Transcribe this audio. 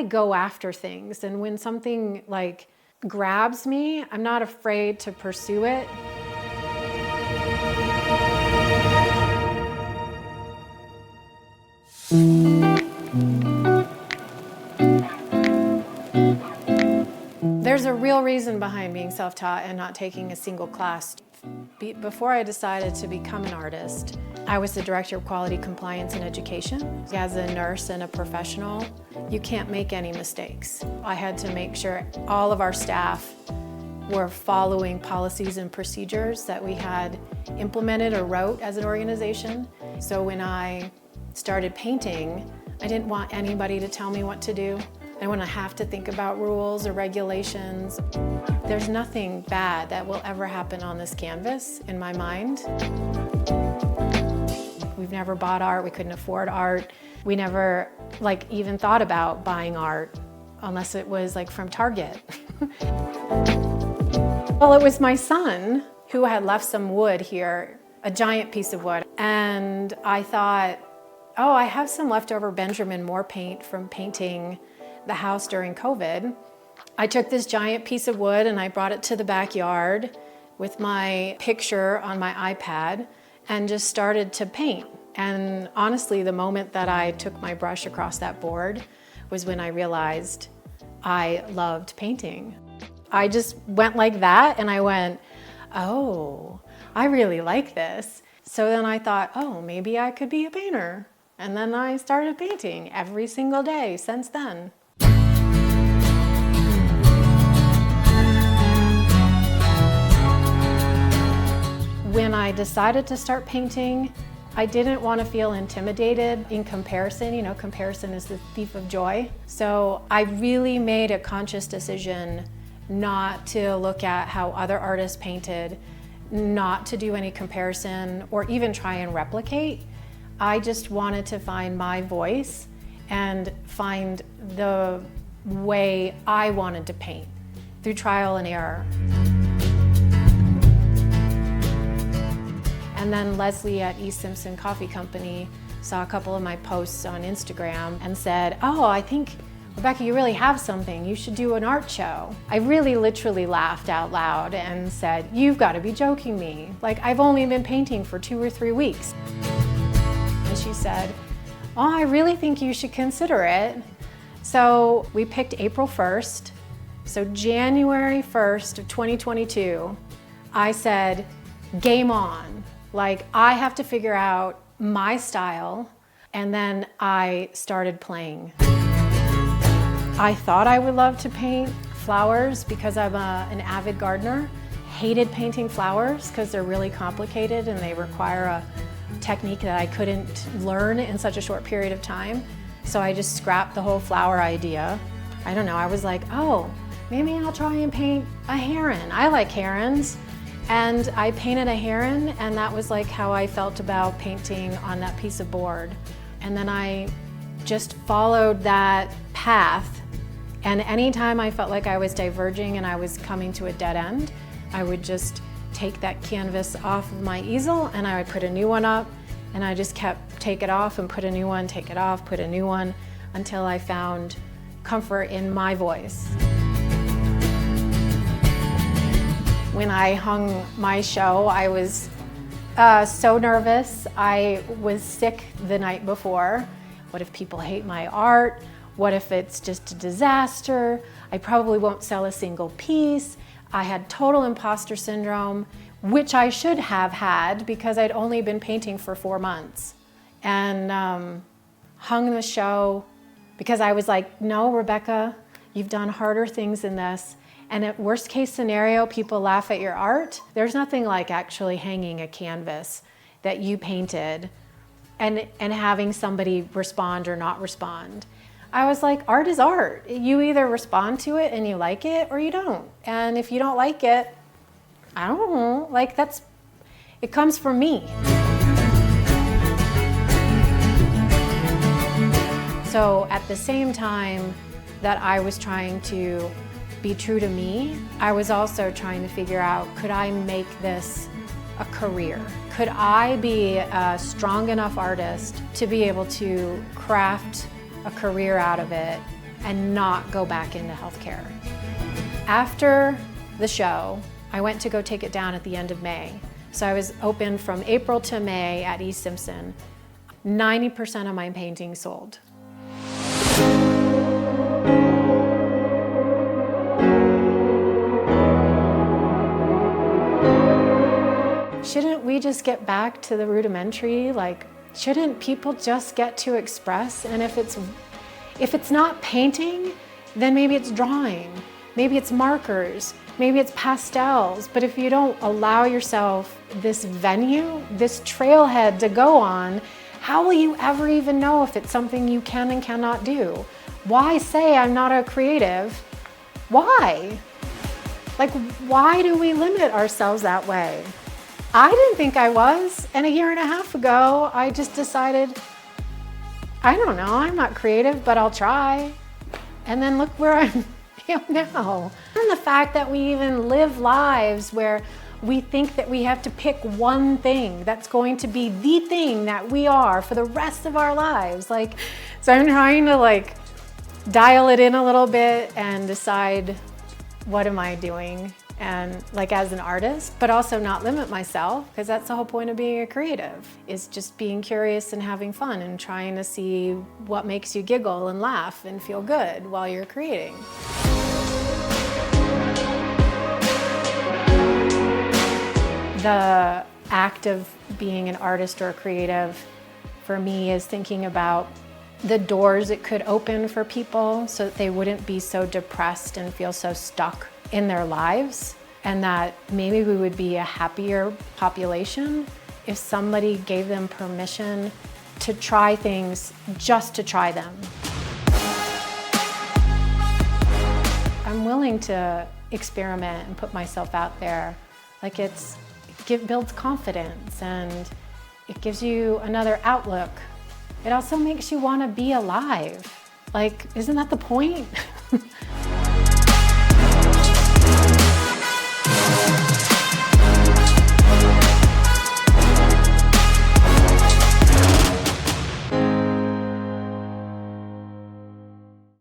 I go after things, and when something like grabs me, I'm not afraid to pursue it. There's a real reason behind being self-taught and not taking a single class. Before I decided to become an artist, I was the Director of Quality Compliance and Education. As a nurse and a professional, you can't make any mistakes. I had to make sure all of our staff were following policies and procedures that we had implemented or wrote as an organization. So when I started painting, I didn't want anybody to tell me what to do. I want to have to think about rules or regulations. There's nothing bad that will ever happen on this canvas in my mind. We've never bought art, we couldn't afford art. We never even thought about buying art unless it was from Target. Well, it was my son who had left some wood here, a giant piece of wood. And I thought, oh, I have some leftover Benjamin Moore paint from painting the house during COVID. I took this giant piece of wood and I brought it to the backyard with my picture on my iPad and just started to paint. And honestly, the moment that I took my brush across that board was when I realized I loved painting. I just went like that and I went, oh, I really like this. So then I thought, oh, maybe I could be a painter. And then I started painting every single day since then. When I decided to start painting, I didn't want to feel intimidated in comparison. Comparison is the thief of joy. So I really made a conscious decision not to look at how other artists painted, not to do any comparison or even try and replicate. I just wanted to find my voice and find the way I wanted to paint through trial and error. And then Leslie at E. Simpson Coffee Company saw a couple of my posts on Instagram and said, oh, I think, Rebecca, you really have something. You should do an art show. I really literally laughed out loud and said, you've got to be joking me. I've only been painting for 2 or 3 weeks. And she said, oh, I really think you should consider it. So we picked April 1st. So January 1st of 2022, I said, game on. I have to figure out my style, and then I started playing. I thought I would love to paint flowers because I'm an avid gardener. Hated painting flowers because they're really complicated and they require a technique that I couldn't learn in such a short period of time. So I just scrapped the whole flower idea. I don't know, I was like, oh, maybe I'll try and paint a heron. I like herons. And I painted a heron, and that was how I felt about painting on that piece of board. And then I just followed that path, and anytime I felt like I was diverging and I was coming to a dead end, I would just take that canvas off of my easel and I would put a new one up, and I just kept take it off and put a new one, take it off, put a new one, until I found comfort in my voice. When I hung my show, I was so nervous. I was sick the night before. What if people hate my art? What if it's just a disaster? I probably won't sell a single piece. I had total imposter syndrome, which I should have had because I'd only been painting for 4 months. And hung the show because I was like, no, Rebecca, you've done harder things than this. And at worst case scenario, people laugh at your art. There's nothing like actually hanging a canvas that you painted and having somebody respond or not respond. I was like, art is art. You either respond to it and you like it or you don't. And if you don't like it, I don't know, it comes from me. So at the same time that I was trying to be true to me, I was also trying to figure out, could I make this a career? Could I be a strong enough artist to be able to craft a career out of it and not go back into healthcare. After the show, I went to go take it down at the end of May. So I was open from April to May at East Simpson. 90% of my paintings sold. Shouldn't we just get back to the rudimentary? Like, shouldn't people just get to express? And if it's not painting, then maybe it's drawing, maybe it's markers, maybe it's pastels. But if you don't allow yourself this venue, this trailhead to go on, how will you ever even know if it's something you can and cannot do? Why say I'm not a creative? Why? Like, why do we limit ourselves that way? I didn't think I was, and a year and a half ago, I just decided, I don't know, I'm not creative, but I'll try. And then look where I am now. And the fact that we even live lives where we think that we have to pick one thing that's going to be the thing that we are for the rest of our lives. Like, so I'm trying to dial it in a little bit and decide, what am I doing? And as an artist, but also not limit myself, because that's the whole point of being a creative, is just being curious and having fun and trying to see what makes you giggle and laugh and feel good while you're creating. The act of being an artist or a creative for me is thinking about the doors it could open for people so that they wouldn't be so depressed and feel so stuck in their lives, and that maybe we would be a happier population if somebody gave them permission to try things just to try them. I'm willing to experiment and put myself out there. It builds confidence and it gives you another outlook. It also makes you want to be alive. Isn't that the point?